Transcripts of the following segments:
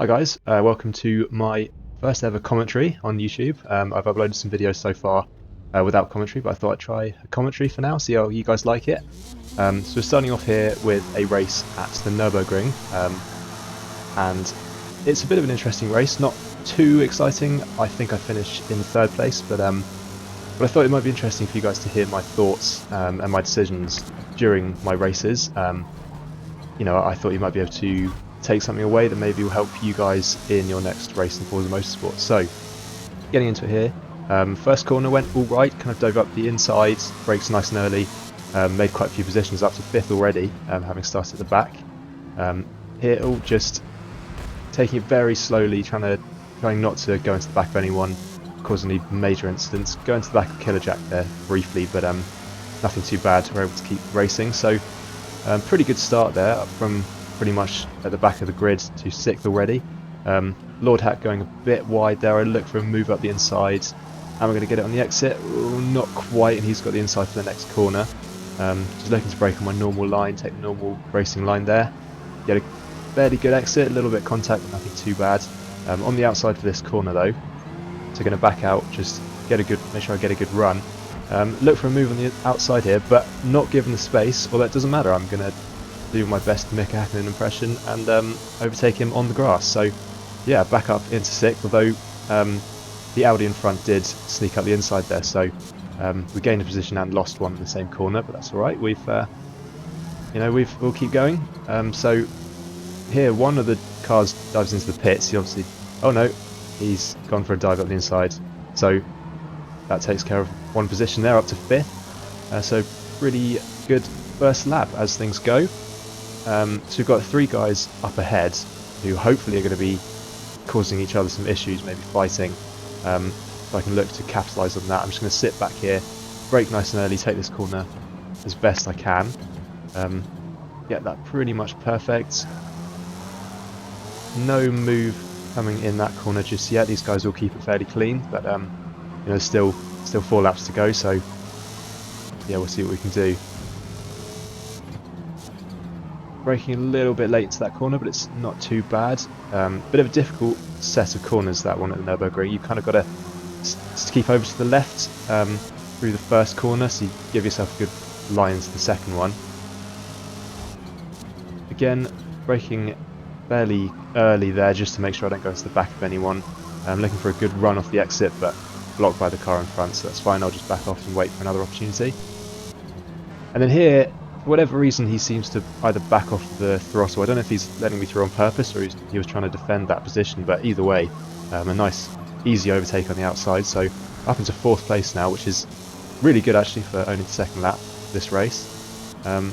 Hi guys, welcome to my first ever commentary on YouTube. I've uploaded some videos so far without commentary, but I thought I'd try a commentary for now, see how you guys like it. So we're starting off here with a race at the Nürburgring, and it's a bit of an interesting race, not too exciting. I think I finished in third place, but I thought it might be interesting for you guys to hear my thoughts and my decisions during my races. I thought you might be able to take something away that maybe will help you guys in your next race in Forza Motorsport. So, getting into it here, first corner went all right, kind of dove up the inside, brakes nice and early, made quite a few positions up to fifth already, having started at the back. Here, all just taking it very slowly, trying not to go into the back of anyone, cause any major incidents. Go into the back of Killerjack there briefly, but nothing too bad. We're able to keep racing. So, pretty good start there, up from pretty much at the back of the grid to sixth already. Lord Hack going a bit wide there. I look for a move up the inside, and we're going to get it on the exit. Ooh, not quite, and he's got the inside for the next corner. Just looking to brake on my normal line, take the normal racing line there. Get a fairly good exit, a little bit of contact, but nothing too bad. On the outside for this corner though, so going to back out, just make sure I get a good run. Look for a move on the outside here, but not given the space. Well, that doesn't matter. I'm going to do my best to make a Hakkinen impression and overtake him on the grass. So, yeah, back up into sixth. Although the Audi in front did sneak up the inside there, so we gained a position and lost one in the same corner. But that's all right. We'll keep going. So here, one of the cars dives into the pits. He obviously, oh no, he's gone for a dive up the inside. So that takes care of one position there, up to fifth. So really good first lap as things go. So we've got three guys up ahead who hopefully are going to be causing each other some issues, maybe fighting. So I can look to capitalise on that. I'm just going to sit back here, brake nice and early, take this corner as best I can. Get that pretty much perfect. No move coming in that corner just yet. These guys will keep it fairly clean, but still 4 laps to go. So yeah, we'll see what we can do. Braking a little bit late to that corner, but it's not too bad. Bit of a difficult set of corners, that one at the Nürburgring. You kind of got to keep over to the left through the first corner, so you give yourself a good line into the second one. Again, braking fairly early there just to make sure I don't go into the back of anyone. I'm looking for a good run off the exit, but blocked by the car in front, so that's fine. I'll just back off and wait for another opportunity. And then here, for whatever reason, he seems to either back off the throttle. I don't know if he's letting me through on purpose or he was trying to defend that position, but either way, a nice, easy overtake on the outside. So up into fourth place now, which is really good actually for only the second lap of this race. And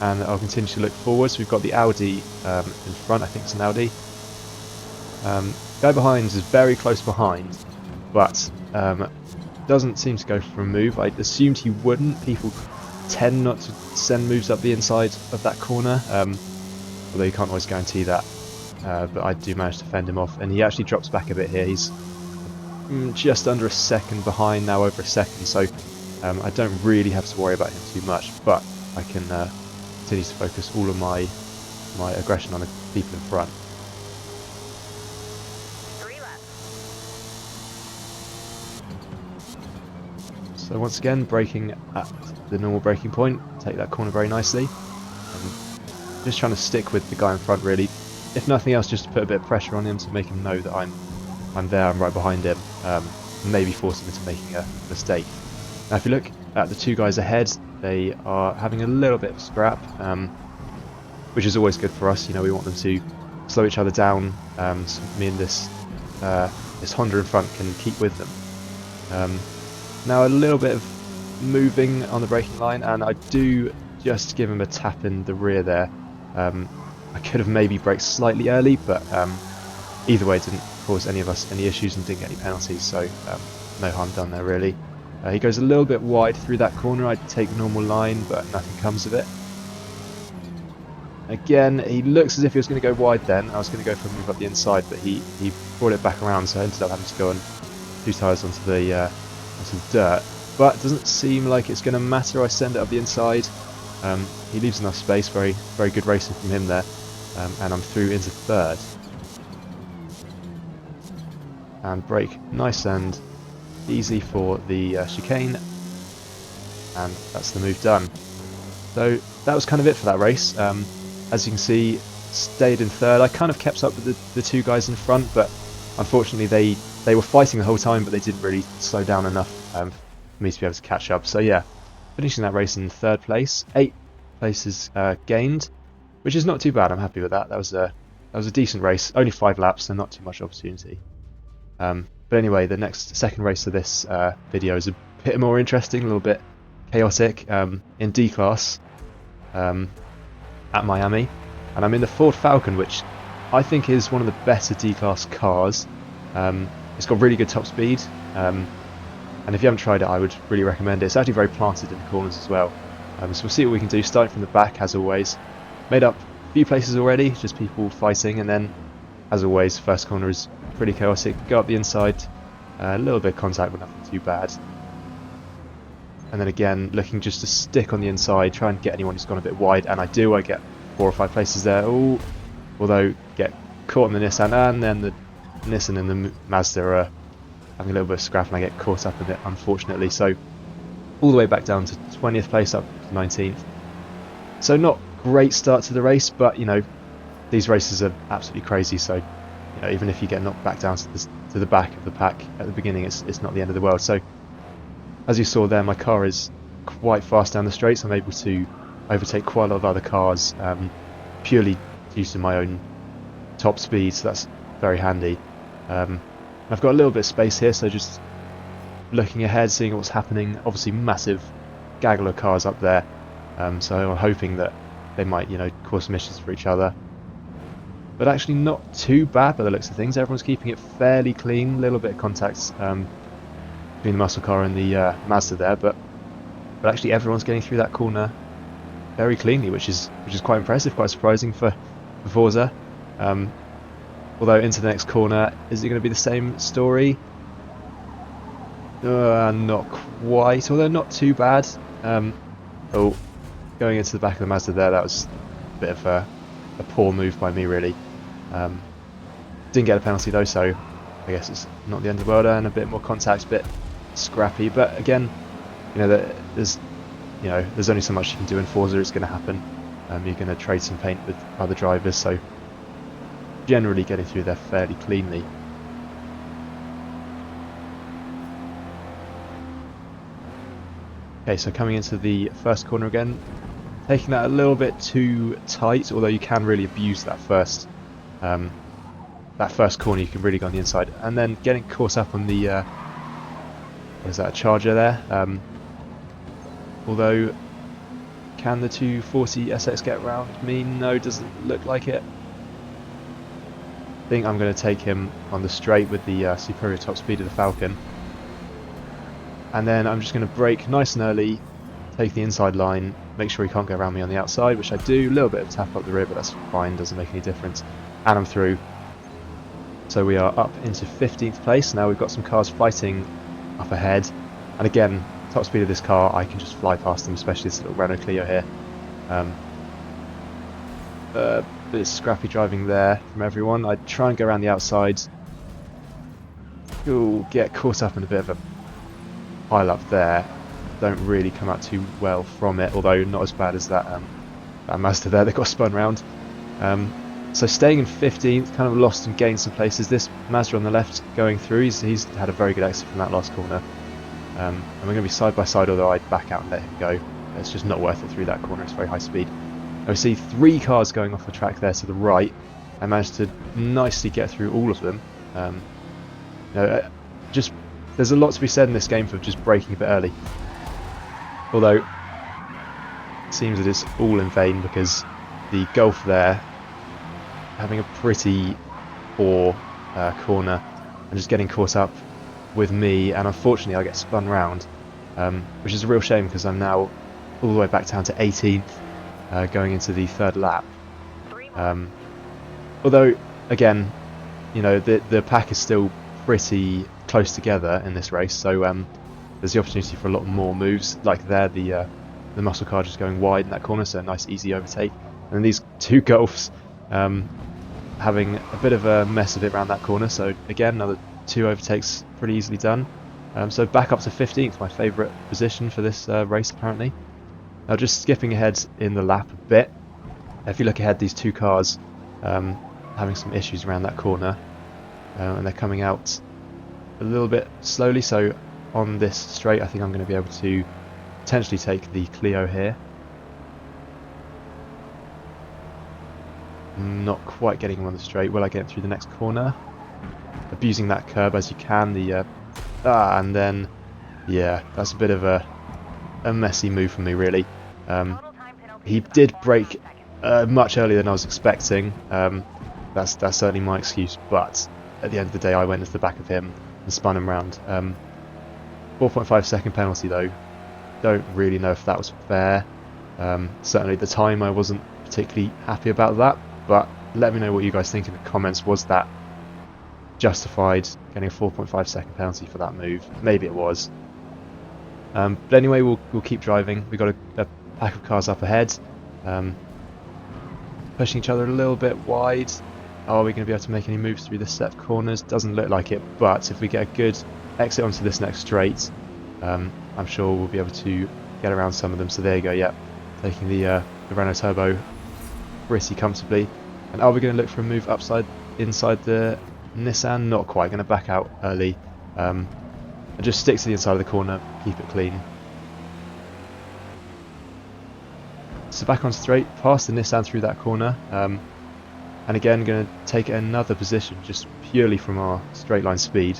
I'll continue to look forward. So we've got the Audi in front. I think it's an Audi. Guy behind is very close behind, but doesn't seem to go for a move. I assumed he wouldn't. People tend not to send moves up the inside of that corner, although you can't always guarantee that. But I do manage to fend him off, and he actually drops back a bit here. He's just under a second behind now, over a second, so I don't really have to worry about him too much, but I can continue to focus all of my aggression on the people in front. So once again, braking at the normal braking point, take that corner very nicely. Just trying to stick with the guy in front really. If nothing else, just to put a bit of pressure on him to make him know that I'm there, I'm right behind him. Maybe force him into making a mistake. Now if you look at the two guys ahead, they are having a little bit of scrap, which is always good for us. We want them to slow each other down, so me and this Honda in front can keep with them. Now a little bit of moving on the braking line, and I do just give him a tap in the rear there. I could have maybe braked slightly early, but either way it didn't cause any of us any issues and didn't get any penalties, so no harm done there really. He goes a little bit wide through that corner. I take normal line, but nothing comes of it. Again, he looks as if he was going to go wide then. I was going to go for a move up the inside, but he brought it back around, so I ended up having to go on 2 tyres onto the dirt, but it doesn't seem like it's going to matter. I send it up the inside. He leaves enough space. Very good racing from him there, and I'm through into third. and brake nice and easy for the chicane, and that's the move done. So that was kind of it for that race. As you can see, stayed in third. I kind of kept up with the two guys in front, but unfortunately they were fighting the whole time, but they didn't really slow down enough for me to be able to catch up. So yeah, finishing that race in third place, 8 places gained, which is not too bad. I'm happy with that. That was a decent race. Only 5 laps, so not too much opportunity. But anyway, the second race of this video is a bit more interesting, a little bit chaotic, in D class at Miami, and I'm in the Ford Falcon, which I think is one of the better D class cars. It's got really good top speed, and if you haven't tried it, I would really recommend it. It's actually very planted in the corners as well. So we'll see what we can do, starting from the back as always. Made up a few places already, just people fighting, and then as always, first corner is pretty chaotic. Go up the inside, a little bit of contact, but nothing too bad. And then again, looking just to stick on the inside, try and get anyone who's gone a bit wide, and I do. I get 4 or 5 places there. Ooh, although get caught in the Nissan, and then the Nissan and the Mazda are having a little bit of scrap, and I get caught up in it, unfortunately. So all the way back down to 20th place, up to 19th. So not great start to the race, but you know, these races are absolutely crazy. So you know, even if you get knocked back down to the back of the pack at the beginning, it's not the end of the world. So as you saw there, my car is quite fast down the straights. I'm able to overtake quite a lot of other cars, purely due to my own top speed, so that's very handy. I've got a little bit of space here, so just looking ahead, seeing what's happening. Obviously massive gaggle of cars up there, so I'm hoping that they might, you know, cause some issues for each other. But actually not too bad by the looks of things. Everyone's keeping it fairly clean, a little bit of contact between the muscle car and the Mazda there, but actually everyone's getting through that corner very cleanly, which is quite impressive, quite surprising for Forza. Although into the next corner, is it going to be the same story? Not quite, although not too bad. Oh, going into the back of the Mazda there, that was a bit of a poor move by me, really. Didn't get a penalty though, so I guess it's not the end of the world, and a bit more contact, a bit scrappy. But again, you know, there's only so much you can do in Forza. It's going to happen. You're going to trade some paint with other drivers, so generally getting through there fairly cleanly. Okay, so coming into the first corner again, taking that a little bit too tight, although you can really abuse that first corner. You can really go on the inside, and then getting caught up on the there's that Charger there. Although, can the 240 SX get around me? No, doesn't look like it. I think I'm going to take him on the straight with the superior top speed of the Falcon, and then I'm just going to brake nice and early, take the inside line, make sure he can't go around me on the outside, which I do. A little bit of tap up the rear, but that's fine, doesn't make any difference, and I'm through. So we are up into 15th place. Now we've got some cars fighting up ahead, and again, top speed of this car, I can just fly past them, especially this little Renault Clio here. Bit of scrappy driving there from everyone. I try and go around the outside. You'll get caught up in a bit of a pile up there. Don't really come out too well from it, although not as bad as that Mazda there that got spun round. So staying in 15th, kind of lost and gained some places. This Mazda on the left going through, he's had a very good exit from that last corner. And we're going to be side by side, although I'd back out and let him go. It's just not worth it through that corner, it's very high speed. I see 3 cars going off the track there to the right. I managed to nicely get through all of them. Just there's a lot to be said in this game for just braking a bit early. Although, it seems that it's all in vain, because the Golf there, having a pretty poor corner, and just getting caught up with me, and unfortunately I get spun round, which is a real shame, because I'm now all the way back down to 18th, going into the 3rd lap. Although, again, you know, the pack is still pretty close together in this race, so there's the opportunity for a lot more moves, like there, the muscle car just going wide in that corner, so a nice easy overtake. And then these 2 Golfs having a bit of a mess of it around that corner, so again, another 2 overtakes pretty easily done. So back up to 15th, my favourite position for this race apparently. Now just skipping ahead in the lap a bit, if you look ahead, these 2 cars having some issues around that corner, and they're coming out a little bit slowly, so on this straight I think I'm going to be able to potentially take the Clio here. Not quite getting him on the straight. Will I get through the next corner? Abusing that curb as you can. And then, yeah, that's a bit of a messy move for me, really. He did brake much earlier than I was expecting. That's certainly my excuse, but at the end of the day, I went into the back of him and spun him round. 4.5 second penalty, though. Don't really know if that was fair. Certainly at the time, I wasn't particularly happy about that. But let me know what you guys think in the comments. Was that justified, getting a 4.5 second penalty for that move? Maybe it was. But anyway, we'll keep driving. We've got a pack of cars up ahead. Pushing each other a little bit wide. Are we going to be able to make any moves through this set of corners? Doesn't look like it, but if we get a good exit onto this next straight, I'm sure we'll be able to get around some of them. So there you go, yep. Taking the Renault Turbo pretty comfortably. And are we going to look for a move inside the Nissan? Not quite. Going to back out early and just stick to the inside of the corner, keep it clean. So back on straight, past the Nissan through that corner, and again going to take another position just purely from our straight line speed.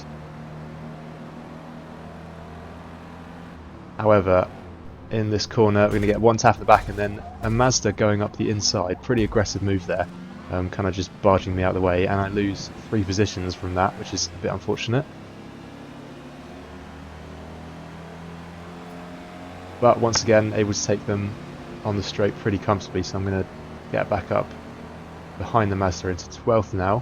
However, in this corner we're going to get one tap at the back and then a Mazda going up the inside. Pretty aggressive move there, kind of just barging me out of the way, and I lose 3 positions from that, which is a bit unfortunate. But once again able to take them on the straight pretty comfortably, so I'm going to get back up behind the Mazda into 12th now.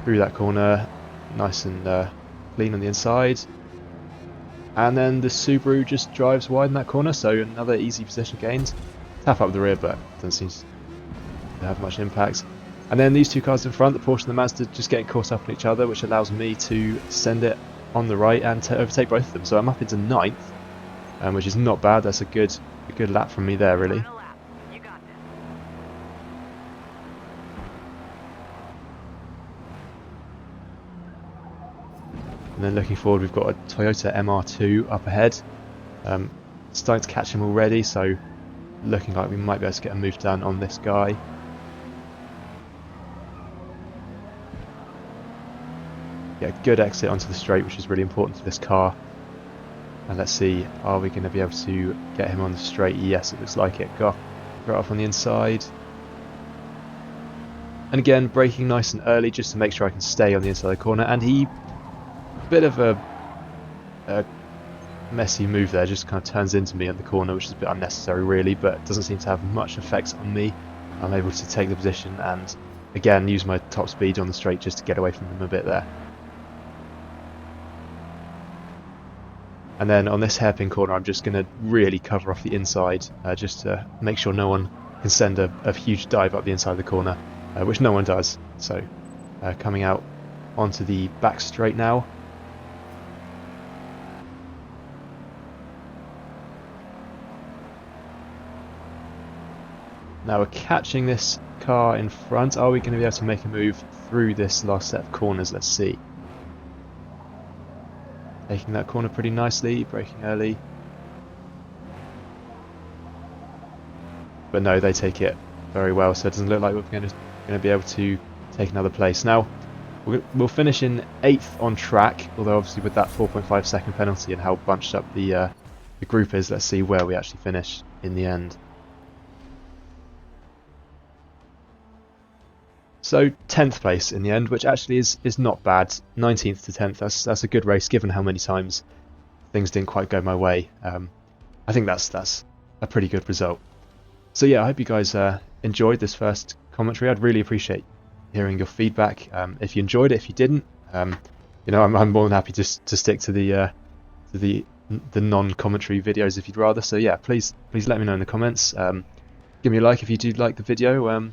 Through that corner, nice and clean on the inside. And then the Subaru just drives wide in that corner, so another easy position gained. Tap up the rear, but doesn't seem to have much impact. And then these 2 cars in front, the Porsche and the Mazda, just getting caught up on each other, which allows me to send it on the right and to overtake both of them. So I'm up into 9th, which is not bad. That's a good lap from me there, really. And then looking forward, we've got a Toyota MR2 up ahead. Starting to catch him already, so looking like we might be able to get a move done on this guy. Yeah, good exit onto the straight, which is really important for this car. And let's see, are we going to be able to get him on the straight? Yes, it looks like it. Got off on the inside. And again, braking nice and early just to make sure I can stay on the inside of the corner. And he, bit of a messy move there, just kind of turns into me on the corner, which is a bit unnecessary really, but doesn't seem to have much effect on me. I'm able to take the position and again use my top speed on the straight just to get away from him a bit there. And then on this hairpin corner I'm just going to really cover off the inside, just to make sure no one can send a huge dive up the inside of the corner, which no one does. So coming out onto the back straight now. Now we're catching this car in front. Are we going to be able to make a move through this last set of corners? Let's see. Taking that corner pretty nicely, braking early. But no, they take it very well, so it doesn't look like we're going to be able to take another place. Now, we'll finish in 8th on track, although obviously with that 4.5 second penalty and how bunched up the group is, let's see where we actually finish in the end. So 10th place in the end, which actually is not bad. 19th to 10th, that's a good race given how many times things didn't quite go my way. I think that's a pretty good result. So yeah, I hope you guys enjoyed this first commentary. I'd really appreciate hearing your feedback. If you enjoyed it, if you didn't, you know, I'm more than happy to stick to the non-commentary videos if you'd rather. So yeah, please let me know in the comments. Give me a like if you do like the video.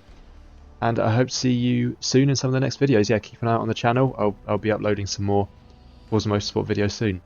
and I hope to see you soon in some of the next videos. Yeah, keep an eye out on the channel. I'll be uploading some more Forza Motorsport videos soon.